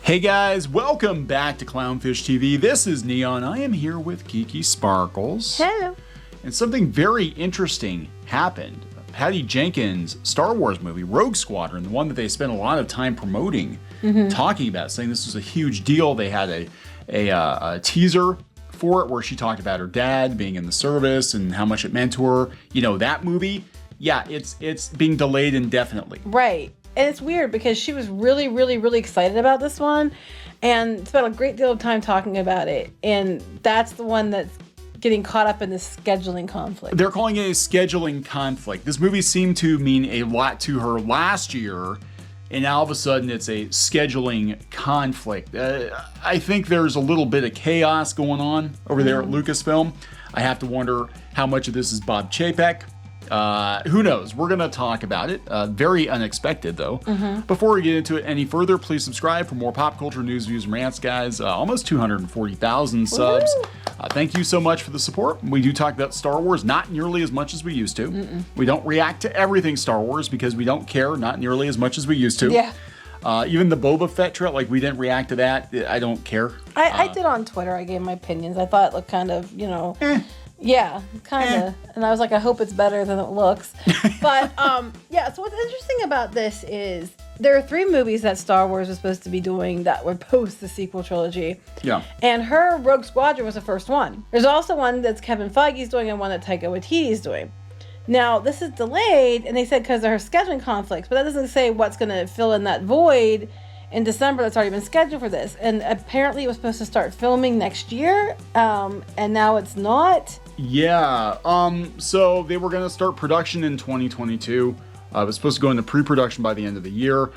Hey guys, welcome back to Clownfish TV. This is Neon. I am here with Kiki Sparkles. Hello. And something very interesting happened. Patty Jenkins' Star Wars movie, Rogue Squadron, the one that they spent a lot of time promoting, talking about, saying this was a huge deal. They had a teaser for it where she talked about her dad being in the service and how much it meant to her. You know, that movie, yeah, it's being delayed indefinitely. Right. And it's weird because she was really, really, really excited about this one and spent a great deal of time talking about it. And that's the one that's getting caught up in this scheduling conflict. They're calling it a scheduling conflict. This movie seemed to mean a lot to her last year, and now all of a sudden it's a scheduling conflict. I think there's a little bit of chaos going on over there at Lucasfilm. I have to wonder how much of this is Bob Chapek. Who knows? We're going to talk about it. Very unexpected, though. Before we get into it any further, please subscribe for more pop culture news, views, and rants, guys. Almost 240,000 subs. Thank you so much for the support. We do talk about Star Wars, not nearly as much as we used to. We don't react to everything Star Wars because we don't care, not nearly as much as we used to. Yeah. Even the Boba Fett trailer, like we didn't react to that. I don't care. I did on Twitter. I gave my opinions. I thought it looked kind of, yeah, kind of. And I was like, I hope it's better than it looks. But, yeah, so what's interesting about this is there are 3 movies that Star Wars was supposed to be doing that were post the sequel trilogy. Yeah. And her Rogue Squadron was the first one. There's also one that's Kevin Feige's doing and one that Taika Waititi's doing. Now, this is delayed, and they said because of her scheduling conflicts, but that doesn't say what's going to fill in that void in December that's already been scheduled for this. And apparently it was supposed to start filming next year, and now it's not. Yeah, so they were going to start production in 2022. It was supposed to go into pre-production by the end of the year.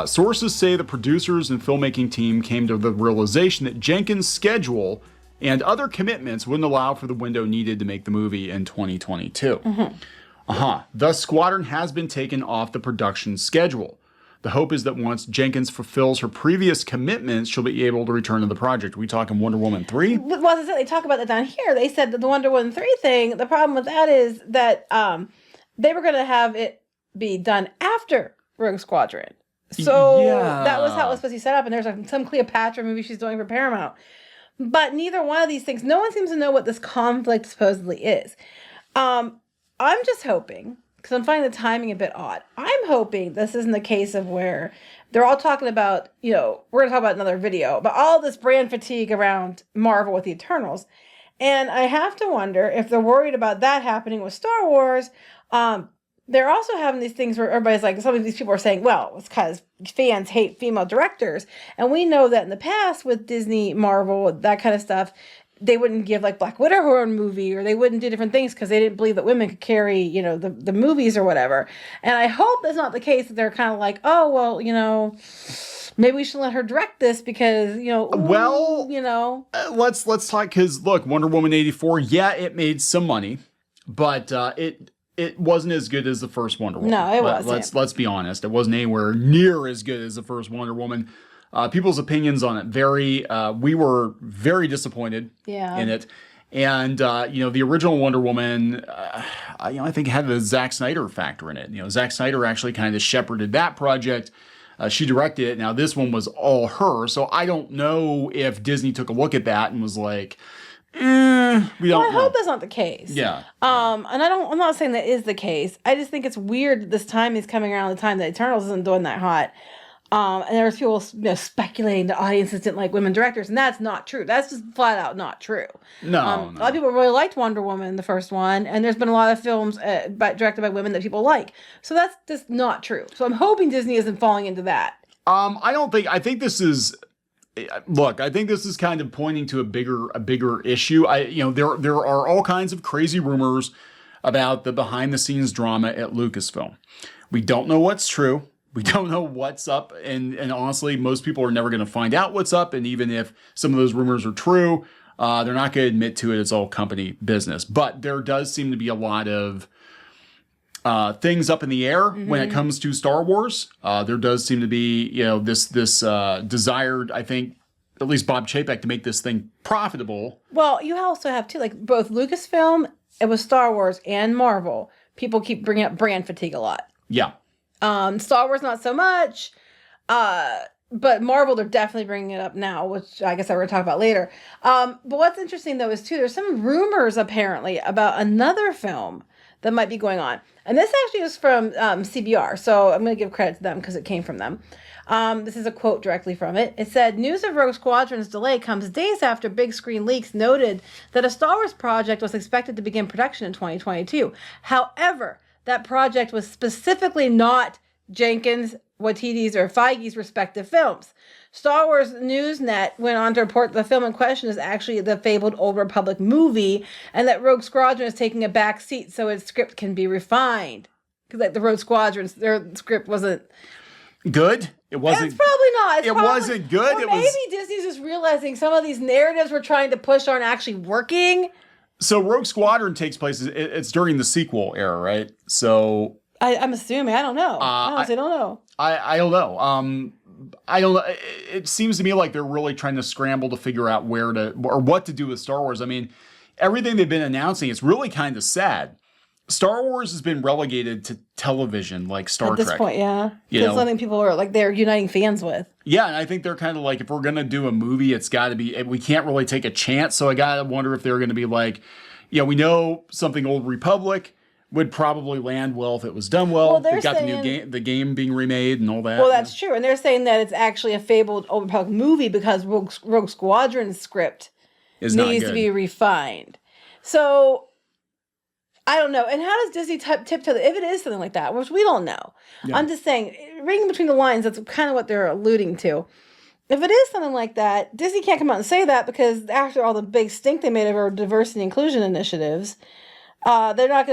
Sources say the producers and filmmaking team came to the realization that Jenkins' schedule and other commitments wouldn't allow for the window needed to make the movie in 2022. Thus, Squadron has been taken off the production schedule. The hope is that once Jenkins fulfills her previous commitments, she'll be able to return to the project. Are we talking Wonder Woman 3? Well, as I said, they talk about that down here. They said that the Wonder Woman 3 thing, the problem with that is that they were going to have it be done after Rogue Squadron. So that was how it was supposed to be set up. And there's some Cleopatra movie she's doing for Paramount. But neither one of these things, no one seems to know what this conflict supposedly is. I'm just hoping, because I'm finding the timing a bit odd. I'm hoping this isn't the case of where they're all talking about, we're going to talk about another video, but all this brand fatigue around Marvel with the Eternals. And I have to wonder if they're worried about that happening with Star Wars. They're also having these things where everybody's like, some of these people are saying, well, it's because fans hate female directors. And we know that in the past with Disney, Marvel, that kind of stuff, they wouldn't give like Black Widow her own movie, or they wouldn't do different things because they didn't believe that women could carry, the movies or whatever. And I hope that's not the case, that they're kind of like, oh, well, maybe we should let her direct this because, let's talk, because look, Wonder Woman 84, yeah, it made some money, but it wasn't as good as the first Wonder Woman. No, it wasn't. Let's be honest. It wasn't anywhere near as good as the first Wonder Woman. People's opinions on it vary. We were very disappointed in it. And, the original Wonder Woman, I think had the Zack Snyder factor in it. Zack Snyder actually kind of shepherded that project. She directed it. Now, this one was all her. So I don't know if Disney took a look at that and was like, we don't know. I hope that's not the case. Yeah. And I'm not saying that is the case. I just think it's weird that this time is coming around the time that Eternals isn't doing that hot. And there was people speculating the audiences didn't like women directors, and that's not true. That's just flat out not true. No. A lot of people really liked Wonder Woman, the first one, and there's been a lot of films directed by women that people like. So that's just not true. So I'm hoping Disney isn't falling into that. I think this is... Look, I think this is kind of pointing to a bigger issue. There are all kinds of crazy rumors about the behind the scenes drama at Lucasfilm. We don't know what's true. We don't know what's up. And honestly, most people are never going to find out what's up. And even if some of those rumors are true, they're not going to admit to it. It's all company business. But there does seem to be a lot of things up in the air when it comes to Star Wars. There does seem to be, this desired, I think, at least Bob Chapek, to make this thing profitable. Well, you also have too, like both Lucasfilm, it was Star Wars, and Marvel. People keep bringing up brand fatigue a lot. Yeah. Star Wars, not so much. but Marvel, they're definitely bringing it up now, which I guess I will talk about later. But what's interesting though is too, there's some rumors apparently about another film that might be going on, and this actually is from CBR, so I'm going to give credit to them because it came from them. This is a quote directly from it. It said, "News of Rogue Squadron's delay comes days after big screen leaks noted that a Star Wars project was expected to begin production in 2022. However, that project was specifically not Jenkins, Waititi's, or Feige's respective films. Star Wars Newsnet went on to report the film in question is actually the fabled Old Republic movie, and that Rogue Squadron is taking a back seat so its script can be refined." Because like the Rogue Squadron's, their script wasn't good. It wasn't. It's probably not. It wasn't good. Or maybe Disney's just realizing some of these narratives we're trying to push aren't actually working. So Rogue Squadron takes place. It's during the sequel era, right? So I'm assuming. I don't know. I honestly don't know. I don't know. I don't know. It seems to me like they're really trying to scramble to figure out where to or what to do with Star Wars. I mean, everything they've been announcing, it's really kind of sad. Star Wars has been relegated to television like Star Trek. At this point, yeah. Because something people are like they're uniting fans with. Yeah, and I think they're kind of like, if we're going to do a movie, it's got to be, we can't really take a chance. So I got to wonder if they're going to be like, we know something Old Republic would probably land well if it was done well. They've got the game being remade and all that. Well, that's true. And they're saying that it's actually a fabled Old Republic movie because Rogue Squadron's script needs to be refined. So I don't know. And how does Disney tiptoe if it is something like that, which we don't know? Yeah. I'm just saying, reading between the lines, that's kind of what they're alluding to. If it is something like that, Disney can't come out and say that because after all the big stink they made of our diversity and inclusion initiatives, they're not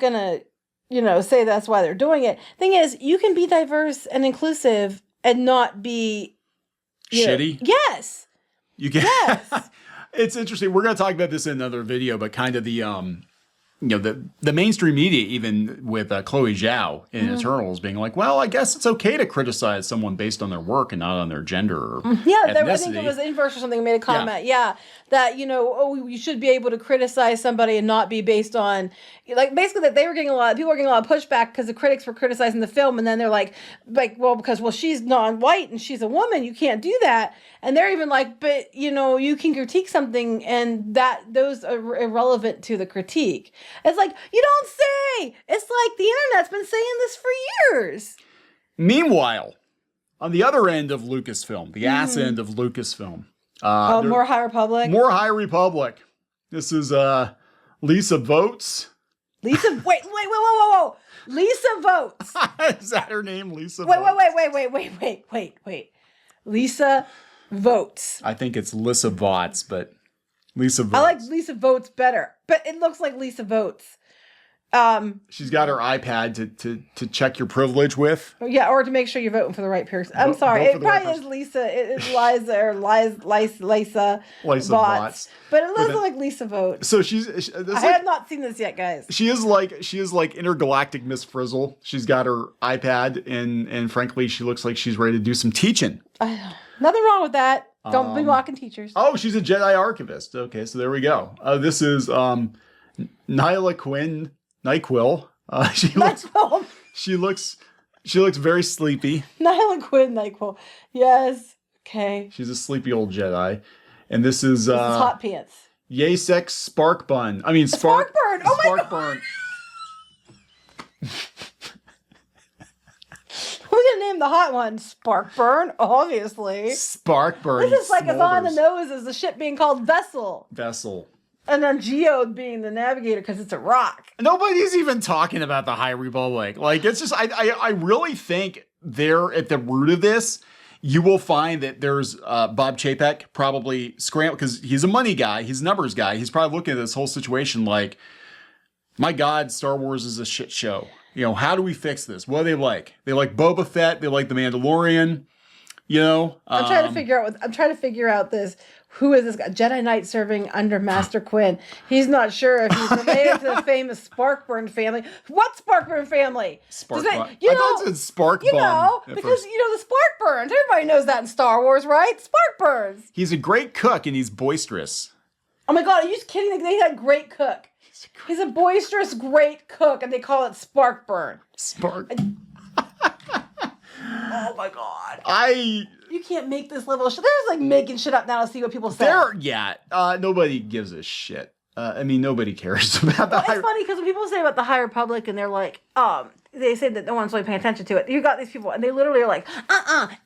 gonna say that's why they're doing it. Thing is, you can be diverse and inclusive and not be shitty. Yes, you can. Yes, it's interesting. We're gonna talk about this in another video, but kind of the the mainstream media, even with Chloe Zhao in Eternals being like, well, I guess it's okay to criticize someone based on their work and not on their gender or ethnicity. I think it was Inverse or something made a comment. That, you should be able to criticize somebody and not be based on, like, basically that people were getting a lot of pushback because the critics were criticizing the film. And then they're like, because she's non-white and she's a woman, you can't do that. And they're even like, but, you can critique something and those are irrelevant to the critique. It's like, you don't say. It's like the internet's been saying this for years. Meanwhile, on the other end of Lucasfilm, the ass end of Lucasfilm. More High Republic? More High Republic. This is Lisa Votes. Whoa. Lisa Votes. Is that her name, Lisa Votes? Wait. Lisa Votes. I think it's Lisa Votes, but Lisa Votes. I like Lisa Votes better, but it looks like Lisa Votes. She's got her iPad to check your privilege with. Yeah, or to make sure you're voting for the right person. I'm sorry, it probably is Lisa. It is Liza or Lisa Votes, but it looks like Lisa Votes. So I have not seen this yet, guys. She is like intergalactic Miss Frizzle. She's got her iPad, and frankly, she looks like she's ready to do some teaching. Nothing wrong with that. Don't be mocking teachers. Oh, she's a Jedi archivist. Okay, so there we go. This is Nyla Quinn. NyQuil. She looks very sleepy. Nyla Quinn, NyQuil. Yes. Okay. She's a sleepy old Jedi. And this is Hot Pants. Yasek Spark Bun. I mean Spark Burn. Oh my God. Burn. We're gonna name the hot one Spark Burn, obviously. Spark Burn. This is like as on the nose as the ship being called Vessel. And then Geode being the navigator because it's a rock. Nobody's even talking about the High Republic. Like, it's just, I really think they're at the root of this. You will find that there's Bob Chapek probably scrambled because he's a money guy. He's a numbers guy. He's probably looking at this whole situation like, my God, Star Wars is a shit show. How do we fix this? What do they like? They like Boba Fett. They like The Mandalorian. I'm trying to figure out this. Who is this guy? Jedi Knight serving under Master Quinn. He's not sure if he's related to the famous Sparkburn family. What Sparkburn family? I thought it said Spark Bun. Because the Sparkburns. Everybody knows that in Star Wars, right? Sparkburns. He's a great cook and he's boisterous. Oh my God, are you just kidding? They had great cook. He's a boisterous, great cook, and they call it Sparkburn. Spark. Oh my God. You you can't make this level of shit. They're just like making shit up now to see what people say. Nobody gives a shit. I mean, nobody cares about the It's funny because when people say about the High Republic and they're like, they say that no one's really paying attention to it. You got these people and they literally are like,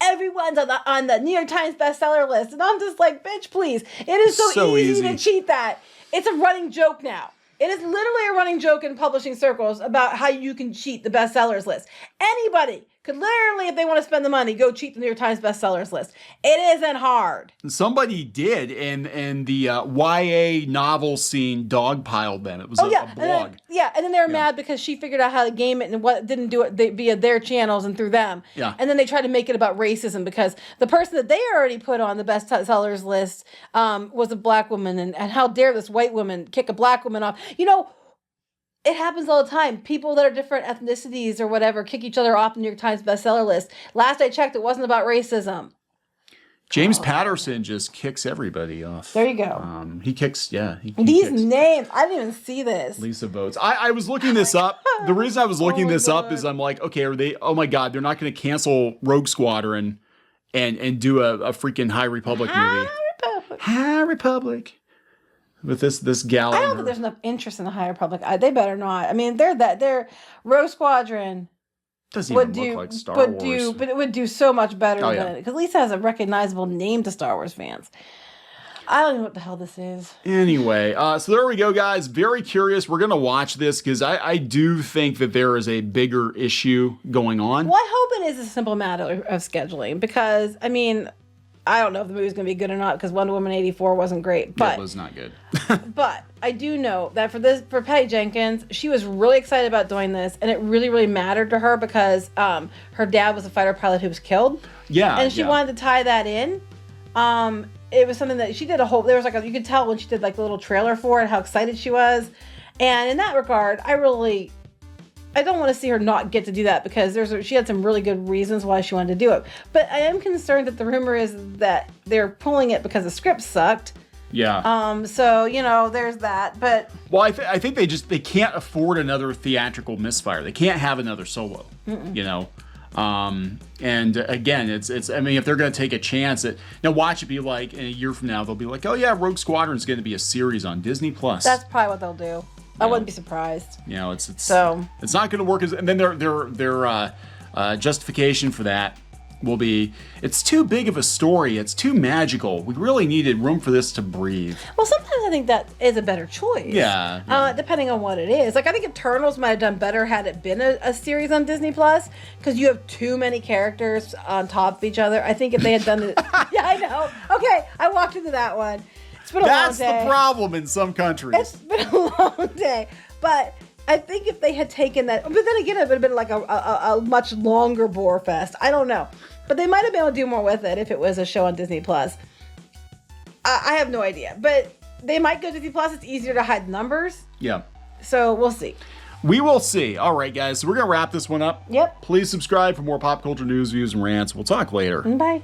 everyone's on the New York Times bestseller list. And I'm just like, bitch, please. It is so easy to cheat that. It's a running joke now. It is literally a running joke in publishing circles about how you can cheat the bestsellers list. Anybody could literally, if they want to spend the money, go cheat the New York Times bestsellers list. It isn't hard. Somebody did, and the YA novel scene dogpiled them. It was a blog. And then they were mad because she figured out how to game it and what didn't do it via their channels and through them. Yeah. And then they tried to make it about racism because the person that they already put on the bestsellers list was a black woman, and how dare this white woman kick a black woman off. You know, it happens all the time. People that are different ethnicities or whatever kick each other off the New York Times bestseller list. Last I checked, it wasn't about racism. James Patterson just kicks everybody off. There you go. He kicks, he These kicks. names, I didn't even see this. Lisa Votes. I was looking this up. The reason I was looking this up is I'm like, okay, are they, oh my God, they're not going to cancel Rogue Squadron and do a freaking High Republic movie. High Republic. With this gal. I don't think there's enough interest in the High Republic. They better not. I mean, they're Rogue Squadron. Doesn't even look like Star Wars. But it would do so much better than it. Because Lisa has a recognizable name to Star Wars fans. I don't know what the hell this is. Anyway, so there we go, guys. Very curious. We're going to watch this because I do think that there is a bigger issue going on. Well, I hope it is a simple matter of scheduling because, I mean, I don't know if the movie's going to be good or not because Wonder Woman 84 wasn't great. But it was not good. But I do know that for Patty Jenkins, she was really excited about doing this, and it really, really mattered to her because her dad was a fighter pilot who was killed. Yeah. And she wanted to tie that in. It was something that she did you could tell when she did like a little trailer for it, how excited she was. And in that regard, I don't want to see her not get to do that because she had some really good reasons why she wanted to do it. But I am concerned that the rumor is that they're pulling it because the script sucked. Yeah. So, there's that. But well, I think they can't afford another theatrical misfire. They can't have another Solo. And again, it's I mean, if they're going to take a chance now watch it be like in a year from now they'll be like, oh yeah, Rogue Squadron is going to be a series on Disney Plus. That's probably what they'll do. I wouldn't be surprised. It's not going to work and then their justification for that will be, it's too big of a story. It's too magical. We really needed room for this to breathe. Well, sometimes I think that is a better choice. Yeah. Depending on what it is. Like, I think Eternals might have done better had it been a series on Disney Plus because you have too many characters on top of each other. I think if they had done it. Yeah, I know. Okay, I walked into that one. It's been a long day. That's the problem in some countries. It's been a long day. But I think if they had taken that, but then again, it would have been like a much longer bore fest. I don't know. But they might have been able to do more with it if it was a show on Disney Plus. I have no idea. But they might go Disney Plus. It's easier to hide numbers. Yeah. So we'll see. We will see. All right, guys. So we're going to wrap this one up. Yep. Please subscribe for more pop culture news, views, and rants. We'll talk later. Bye.